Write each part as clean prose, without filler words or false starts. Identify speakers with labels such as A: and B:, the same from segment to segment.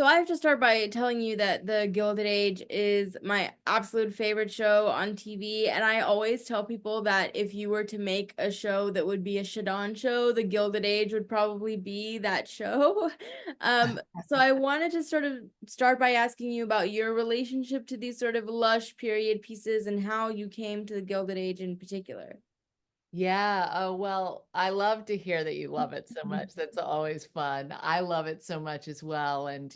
A: So I have to start by telling you that The Gilded Age is my absolute favorite show on TV, and I always tell people that if you were to make a show that would be a Shadan show, The Gilded Age would probably be that show. So I wanted to sort of start by asking you about your relationship to these sort of lush period pieces and how you came to The Gilded Age in particular.
B: Yeah. Oh, well, I love to hear that you love it so much. That's always fun. I love it so much as well. And,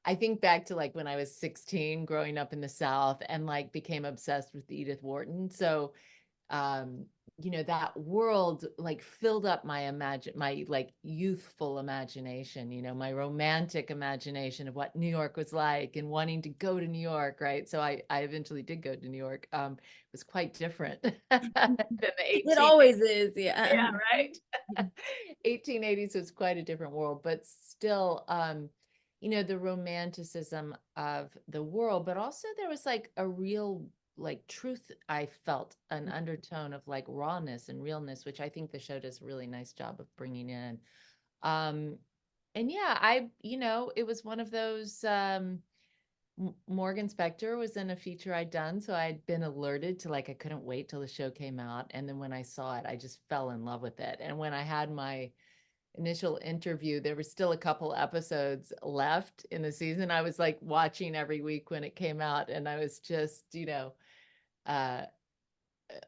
B: I think back to like when I was 16 growing up in the South and like became obsessed with Edith Wharton. So um that world like filled up my like youthful imagination, my romantic imagination of what New York was like and wanting to go to New York, right? So I eventually did go to New York. It was quite different than the
A: It
B: 18.
A: always is, yeah.
B: Yeah, right. 1880s was quite a different world, but still, the romanticism of the world, but also there was like a real like truth. I felt an undertone of like rawness and realness, which I think the show does a really nice job of bringing in. Um, and yeah, it was one of those, Morgan Spector was in a feature I'd done, so I'd been alerted to like I couldn't wait till the show came out. And then when I saw it, I just fell in love with it. And when I had my initial interview, there were still a couple episodes left in the season. I was like watching every week when it came out, and I was just, uh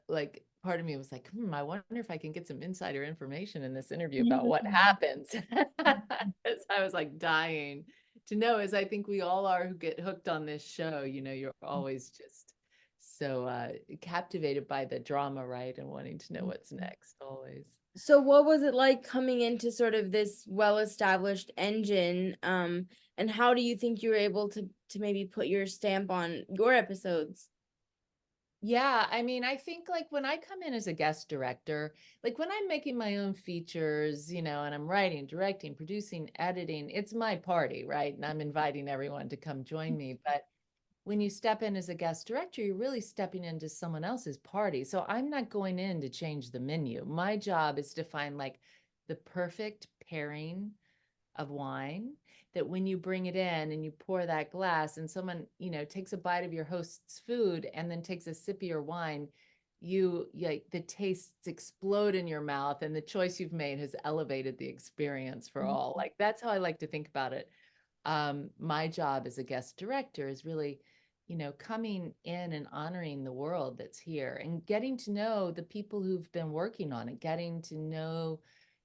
B: like part of me was like, I wonder if I can get some insider information in this interview about what happens. 'Cause I was like dying to know, as I think we all are who get hooked on this show. You're always just so captivated by the drama, right? And wanting to know what's next always.
A: So what was it like coming into sort of this well-established engine? And how do you think you were able to maybe put your stamp on your episodes?
B: Yeah, I mean, I think like when I come in as a guest director, like when I'm making my own features, and I'm writing, directing, producing, editing, it's my party, right? And I'm inviting everyone to come join me. But when you step in as a guest director, you're really stepping into someone else's party. So I'm not going in to change the menu. My job is to find like the perfect pairing of wine, that when you bring it in and you pour that glass and someone, takes a bite of your host's food and then takes a sip of your wine, like the tastes explode in your mouth and the choice you've made has elevated the experience for all. Like that's how I like to think about it. My job as a guest director is really, coming in and honoring the world that's here and getting to know the people who've been working on it, getting to know,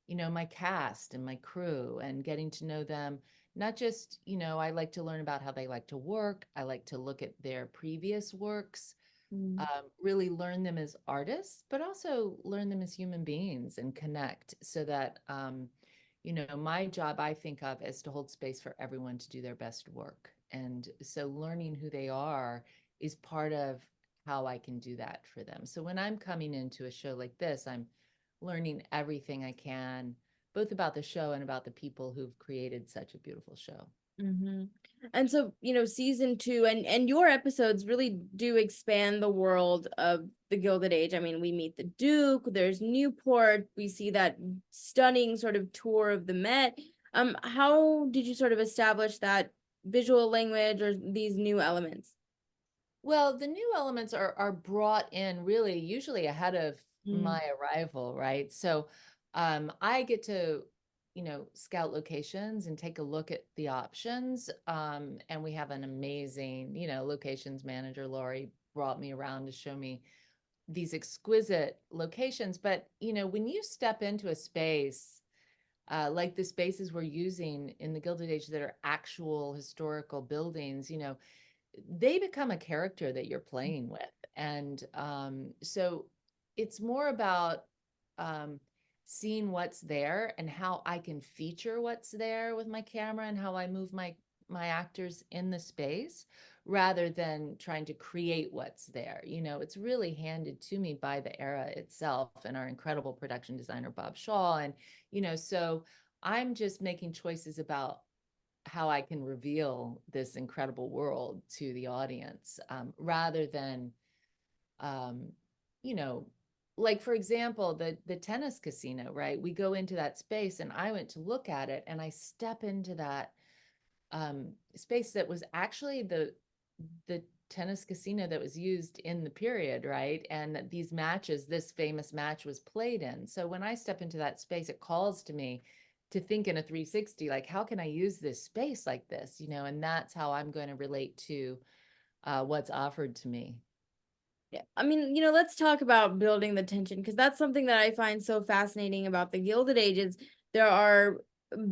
B: my cast and my crew, and getting to know them. Not just, I like to learn about how they like to work. I like to look at their previous works,
A: Mm.
B: really learn them as artists, but also learn them as human beings and connect so that, my job I think of as to hold space for everyone to do their best work. And so learning who they are is part of how I can do that for them. So when I'm coming into a show like this, I'm learning everything I can, both about the show and about the people who've created such a beautiful show.
A: Mm-hmm. And so, season two and your episodes really do expand the world of the Gilded Age. I mean, we meet the Duke, there's Newport, we see that stunning sort of tour of the Met. How did you sort of establish that visual language or these new elements?
B: Well, the new elements are brought in really usually ahead of
A: Mm.
B: my arrival, right? So I get to, scout locations and take a look at the options. And we have an amazing, locations manager. Lori brought me around to show me these exquisite locations. But, when you step into a space, like the spaces we're using in the Gilded Age that are actual historical buildings, they become a character that you're playing with. And so it's more about um, seeing what's there and how I can feature what's there with my camera and how I move my actors in the space rather than trying to create what's there. It's really handed to me by the era itself and our incredible production designer Bob Shaw. And so I'm just making choices about how I can reveal this incredible world to the audience, rather than, um, you know, like for example, the tennis casino, right? We go into that space, and I went to look at it, and I step into that space that was actually the tennis casino that was used in the period, right? And these matches, this famous match was played in. So when I step into that space, it calls to me to think in a 360, like, how can I use this space like this? And that's how I'm going to relate to what's offered to me.
A: Yeah. I mean, let's talk about building the tension, because that's something that I find so fascinating about the Gilded Ages. There are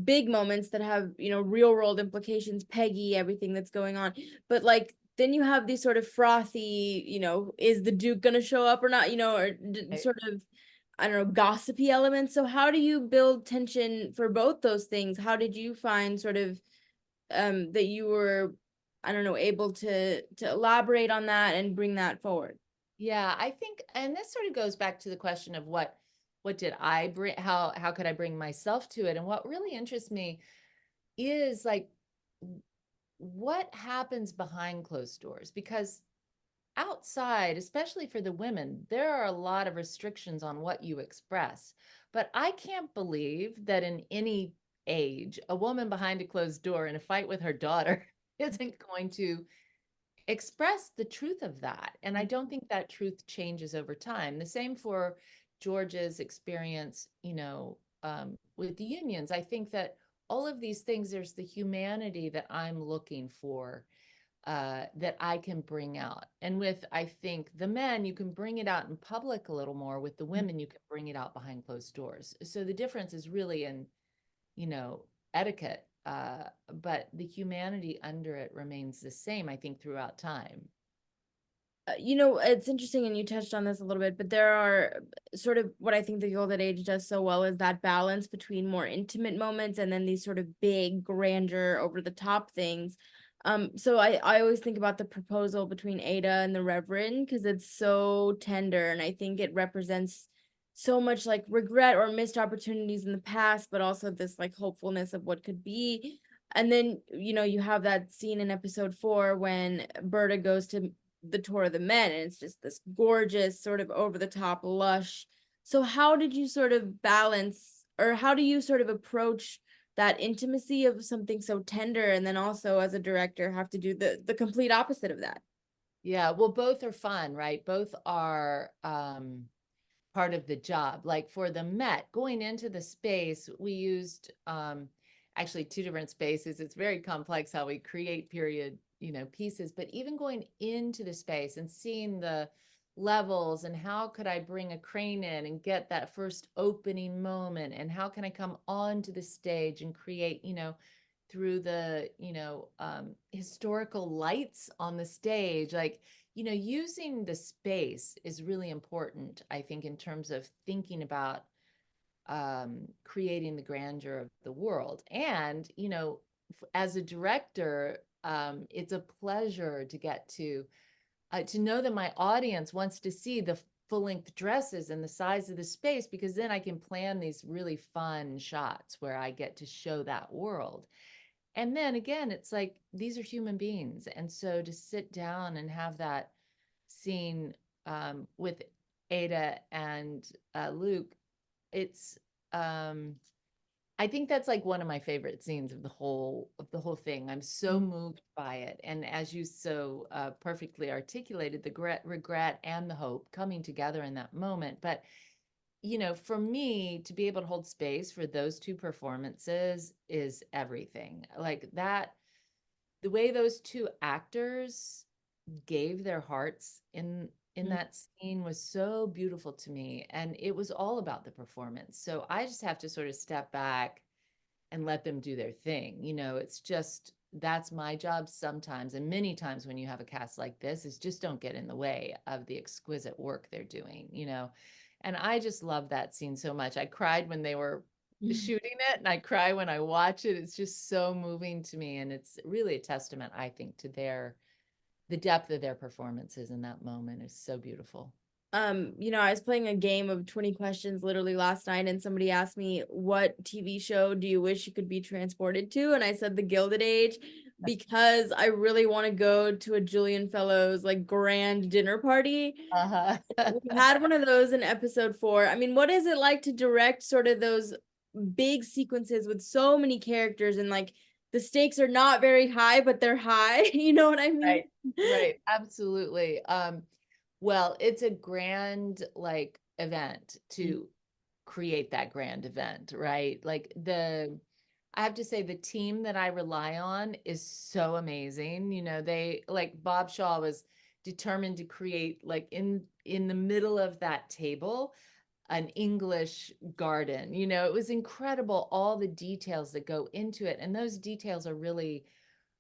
A: big moments that have, real world implications, Peggy, everything that's going on. But like then you have these sort of frothy, is the Duke gonna show up or not, or
B: Right.
A: sort of, I don't know, gossipy elements. So how do you build tension for both those things? How did you find sort of that you were, I don't know, able to elaborate on that and bring that forward?
B: Yeah, I think, and this sort of goes back to the question of what did I bring, how could I bring myself to it? And what really interests me is like what happens behind closed doors, because outside, especially for the women, there are a lot of restrictions on what you express. But I can't believe that in any age, a woman behind a closed door in a fight with her daughter isn't going to express the truth of that. And I don't think that truth changes over time. The same for George's experience, with the unions. I think that all of these things, there's the humanity that I'm looking for, that I can bring out. And with, I think, the men, you can bring it out in public a little more. With the women, you can bring it out behind closed doors. So the difference is really in, you know, etiquette, but the humanity under it remains the same, I think, throughout time.
A: It's interesting, and you touched on this a little bit, but there are sort of what I think the Gilded Age does so well is that balance between more intimate moments and then these sort of big grandeur over the top things. So I always think about the proposal between Ada and the Reverend, because it's so tender, and I think it represents so much like regret or missed opportunities in the past, but also this like hopefulness of what could be. And then, you have that scene in episode 4 when Berta goes to the tour of the men, and it's just this gorgeous sort of over the top lush. So how did you sort of balance, or how do you sort of approach that intimacy of something so tender, and then also as a director have to do the complete opposite of that?
B: Yeah, well, both are fun, right? Both are part of the job. Like for the Met, going into the space, we used actually two different spaces. It's very complex how we create period, pieces, but even going into the space and seeing the levels and how could I bring a crane in and get that first opening moment, and how can I come onto the stage and create, through the, historical lights on the stage, like, using the space is really important, I think, in terms of thinking about creating the grandeur of the world. And, as a director, it's a pleasure to get to know that my audience wants to see the full-length dresses and the size of the space, because then I can plan these really fun shots where I get to show that world. And then again, it's like these are human beings. And so to sit down and have that scene with Ada and Luke, it's I think that's like one of my favorite scenes of the whole thing. I'm so moved by it. And as you so perfectly articulated, the regret and the hope coming together in that moment. But for me to be able to hold space for those two performances is everything. Like that, the way those two actors gave their hearts in
A: Mhm.
B: that scene was so beautiful to me, and it was all about the performance. So I just have to sort of step back and let them do their thing. It's just that's my job sometimes, and many times when you have a cast like this, is just don't get in the way of the exquisite work they're doing. And I just love that scene so much. I cried when they were shooting it, and I cry when I watch it. It's just so moving to me, and it's really a testament, I think, to the depth of their performances in that moment is so beautiful.
A: I was playing a game of 20 questions literally last night, and somebody asked me, what TV show do you wish you could be transported to? And I said the Gilded Age, because I really want to go to a Julian Fellows like grand dinner party.
B: Uh-huh.
A: We had one of those in episode 4. I mean, what is it like to direct sort of those big sequences with so many characters, and like the stakes are not very high, but they're high. You know what I mean?
B: Right. Right. Absolutely. Well, it's a grand like event to create that grand event, right? Like I have to say the team that I rely on is so amazing. You know, they like Bob Shaw was determined to create like in the middle of that table an English garden. You know, it was incredible all the details that go into it, and those details are really,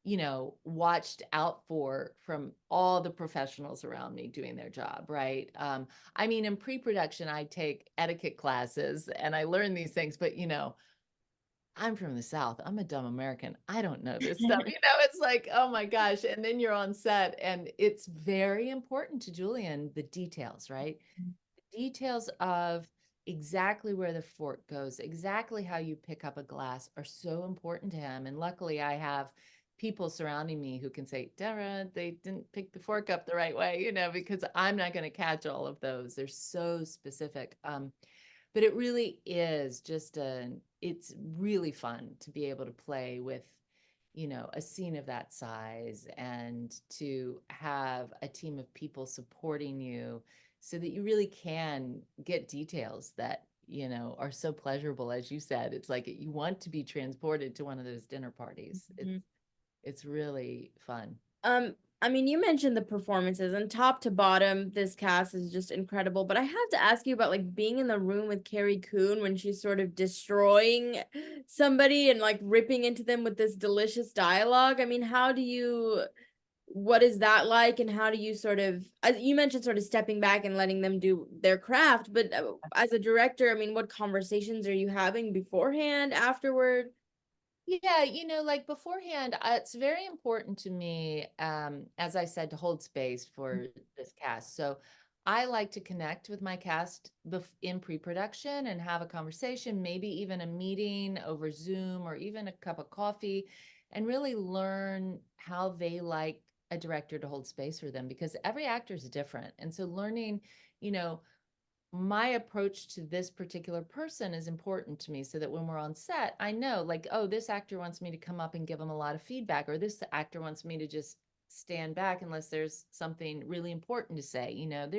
B: you know, watched out for from all the professionals around me doing their job, right? I mean, in pre-production, I take etiquette classes and I learn these things, but you know, I'm from the South. I'm a dumb American. I don't know this stuff. You know, it's like, oh my gosh. And then you're on set, and it's very important to Julian, the details, right? Details of exactly where the fork goes, exactly how you pick up a glass are so important to him. And luckily, I have people surrounding me who can say, Deborah, they didn't pick the fork up the right way, you know, because I'm not going to catch all of those. They're so specific. But it really is just it's really fun to be able to play with, you know, a scene of that size and to have a team of people supporting you so that you really can get details that, you know, are so pleasurable. As you said, it's like you want to be transported to one of those dinner parties. It's really fun.
A: Um, I mean, you mentioned the performances and top to bottom, this cast is just incredible. But I have to ask you about like being in the room with Carrie Coon when she's sort of destroying somebody and like ripping into them with this delicious dialogue. I mean, what is that like, and how do you sort of, as you mentioned, sort of stepping back and letting them do their craft, but as a director, I mean, what conversations are you having beforehand, afterward?
B: Yeah, you know, like beforehand, it's very important to me, as I said, to hold space for this cast. So I like to connect with my cast in pre-production and have a conversation, maybe even a meeting over Zoom or even a cup of coffee, and really learn how they like a director to hold space for them because every actor is different. And so learning, you know, my approach to this particular person is important to me so that when we're on set, I know like, oh, this actor wants me to come up and give them a lot of feedback, or this actor wants me to just stand back unless there's something really important to say. You know,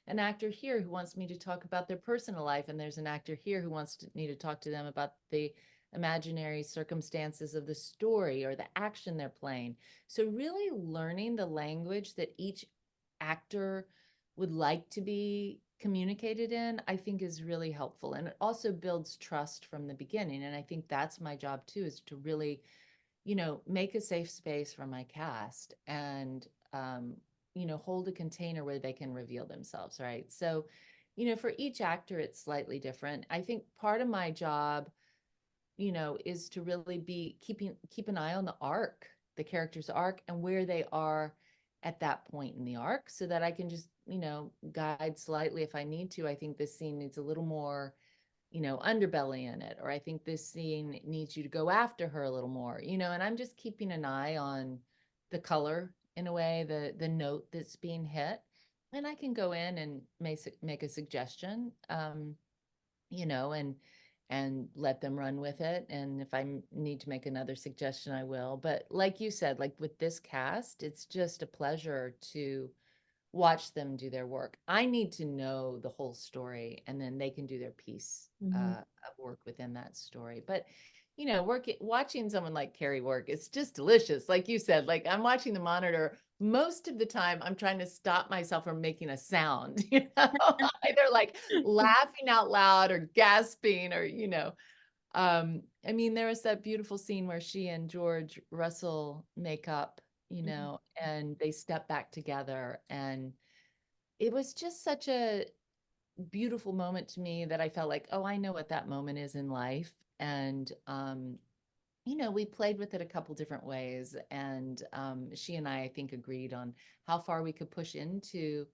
B: an actor here who wants me to talk about their personal life, and there's an actor here who wants me to talk to them about the imaginary circumstances of the story or the action they're playing. So really learning the language that each actor would like to be communicated in, I think is really helpful. And it also builds trust from the beginning. And I think that's my job too, is to really, you know, make a safe space for my cast and, you know, hold a container where they can reveal themselves, right? So, you know, for each actor, it's slightly different. I think part of my job, you know, is to really be keep an eye on the arc, the character's arc, and where they are at that point in the arc, so that I can just, you know, guide slightly if I need to. I think this scene needs a little more, you know, underbelly in it, or I think this scene needs you to go after her a little more, you know, and I'm just keeping an eye on the color in a way, the note that's being hit. And I can go in and make a suggestion. You know, and let them run with it. And if I need to make another suggestion, I will. But like you said, like with this cast, it's just a pleasure to watch them do their work. I need to know the whole story, and then they can do their piece of work within that story. But you know, watching someone like Carrie work, it's just delicious. Like you said, like I'm watching the monitor. Most of the time, I'm trying to stop myself from making a sound, you know, either like laughing out loud or gasping or, you know, I mean, there was that beautiful scene where she and George Russell make up, you know, and they step back together. And it was just such a beautiful moment to me that I felt like, oh, I know what that moment is in life. And, you know, we played with it a couple different ways. And she and I think, agreed on how far we could push into,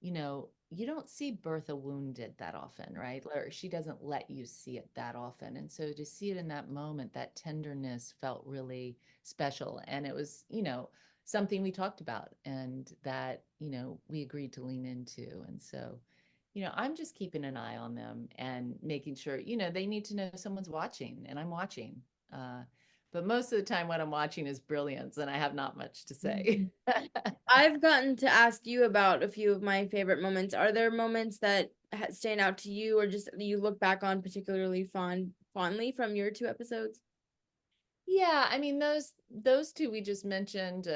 B: you know, you don't see Bertha wounded that often, right? Or she doesn't let you see it that often. And so to see it in that moment, that tenderness felt really special. And it was, you know, something we talked about and that, you know, we agreed to lean into. And so, you know, I'm just keeping an eye on them and making sure, you know, they need to know someone's watching and I'm watching. Uh, but most of the time what I'm watching is brilliance and I have not much to say.
A: I've gotten to ask you about a few of my favorite moments. Are there moments that stand out to you, or just you look back on particularly fondly from your two episodes?
B: Yeah, I mean those two we just mentioned,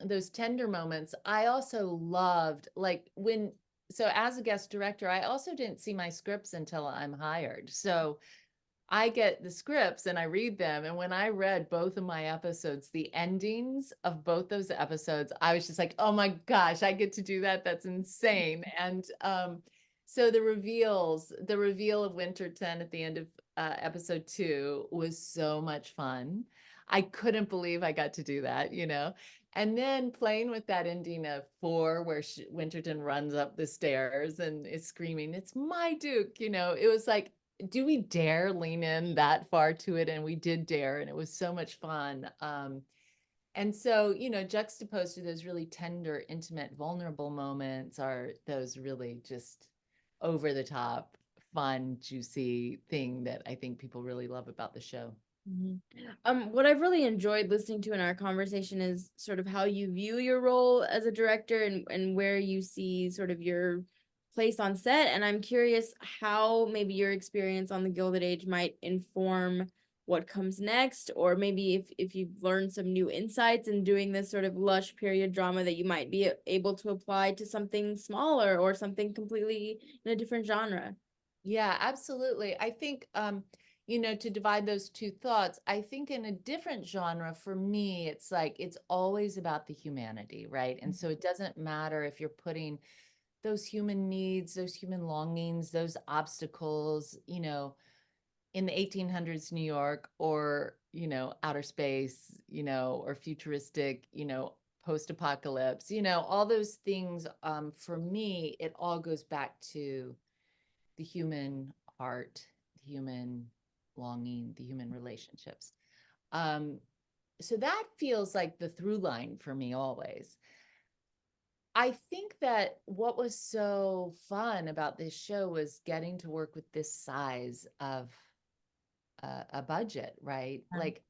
B: those tender moments. I also loved like when so as a guest director, I also didn't see my scripts until I'm hired. So I get the scripts and I read them. And when I read both of my episodes, the endings of both those episodes, I was just like, oh my gosh, I get to do that. That's insane. And so the reveal of Winterton at the end of episode 2 was so much fun. I couldn't believe I got to do that, you know? And then playing with that ending of 4, where Winterton runs up the stairs and is screaming, "It's my Duke," you know, it was like, do we dare lean in that far to it? And we did dare, and it was so much fun. And so, you know, juxtaposed to those really tender, intimate, vulnerable moments are those really just over the top, fun, juicy thing that I think people really love about the show.
A: Mhm. What I've really enjoyed listening to in our conversation is sort of how you view your role as a director, and where you see sort of your place on set. And I'm curious how maybe your experience on the Gilded Age might inform what comes next, or maybe if you've learned some new insights in doing this sort of lush period drama that you might be able to apply to something smaller or something completely in a different genre.
B: Yeah, absolutely. I think, you know, to divide those two thoughts, I think in a different genre, for me, it's like it's always about the humanity, right? And so it doesn't matter if you're putting those human needs, those human longings, those obstacles, you know, in the 1800s New York, or, you know, outer space, you know, or futuristic, you know, post-apocalypse, you know, all those things. For me, it all goes back to the human heart, the human longing, the human relationships. Um, so that feels like the through line for me always. I think that what was so fun about this show was getting to work with this size of a budget, right? Like,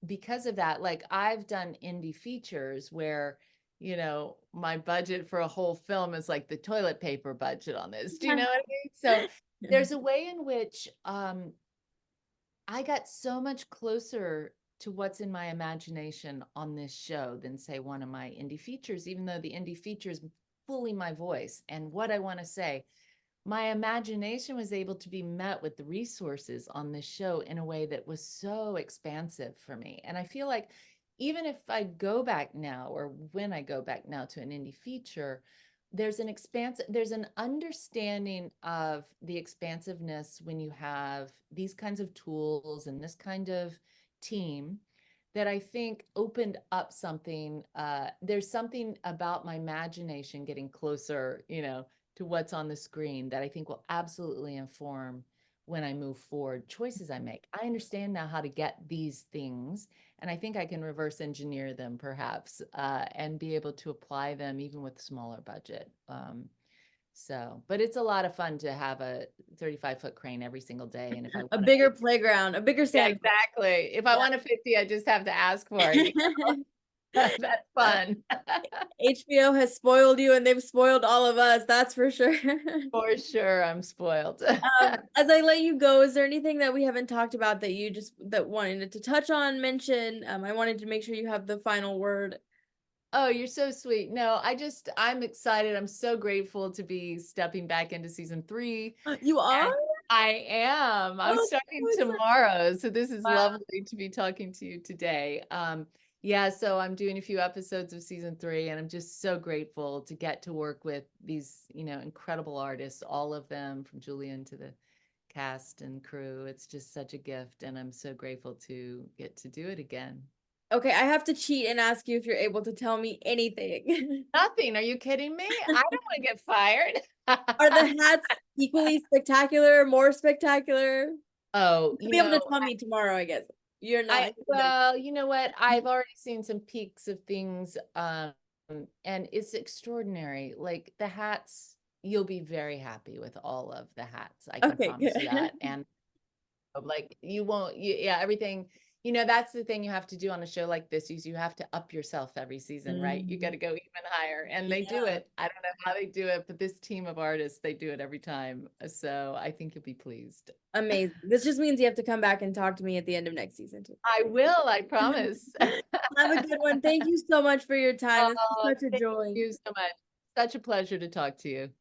B: because of that, like I've done indie features where, you know, my budget for a whole film is like the toilet paper budget on this. Do you know what I mean? So there's a way in which I got so much closer to what's in my imagination on this show than, say, one of my indie features, even though the indie feature is fully my voice and what I want to say. My imagination was able to be met with the resources on this show in a way that was so expansive for me. And I feel like even if I go back now, or when I go back now to an indie feature, there's an understanding of the expansiveness when you have these kinds of tools and this kind of team that I think opened up something. There's something about my imagination getting closer, you know, to what's on the screen that I think will absolutely inform when I move forward choices I make. I understand now how to get these things, and I think I can reverse engineer them perhaps, and be able to apply them even with smaller budget. So, but it's a lot of fun to have a 35-foot crane every single day. And if I
A: A
B: want a
A: bigger
B: 50,
A: playground, a bigger
B: yeah,
A: sand.
B: exactly. If I want a 50, I just have to ask for it. That's
A: Uh,
B: fun.
A: HBO has spoiled you, and they've spoiled all of us, that's for sure.
B: For sure, I'm spoiled.
A: As I let you go, is there anything that we haven't talked about that you just that wanted to touch on, mention? I wanted to make sure you have the final word.
B: Oh, you're so sweet. No, I'm excited. I'm so grateful to be stepping back into season 3.
A: You are?
B: And I am. I'm
A: Oh,
B: starting
A: so excited.
B: tomorrow. So this is
A: Wow.
B: lovely to be talking to you today. Yeah, so I'm doing a few episodes of season 3, and I'm just so grateful to get to work with these, you know, incredible artists, all of them from Julian to the cast and crew. It's just such a gift, and I'm so grateful to get to do it again.
A: Okay, I have to cheat and ask you if you're able to tell me anything.
B: Nothing. Are you kidding me? I don't want to get fired.
A: Are the hats equally spectacular, more spectacular?
B: Oh,
A: You'll be able to tell me tomorrow, I guess. You're not.
B: well, you know what? I've already seen some peaks of things, and it's extraordinary. Like the hats, you'll be very happy with all of the hats. I can
A: Okay,
B: promise you
A: good.
B: that. And like you won't, yeah, everything, You know, that's the thing you have to do on a show like this is you have to up yourself every season, right? You got
A: Mhm.
B: to go even higher. And they do
A: Yeah.
B: it. I don't know how they do it, but this team of artists, they do it every time. So I think you'll be pleased.
A: Amazing. This just means you have to come back and talk to me at the end of next season too.
B: I will, I promise.
A: Have a good one. Thank you so much for your time. This was
B: Oh,
A: such a
B: thank
A: joy.
B: you so much. Such a pleasure to talk to you.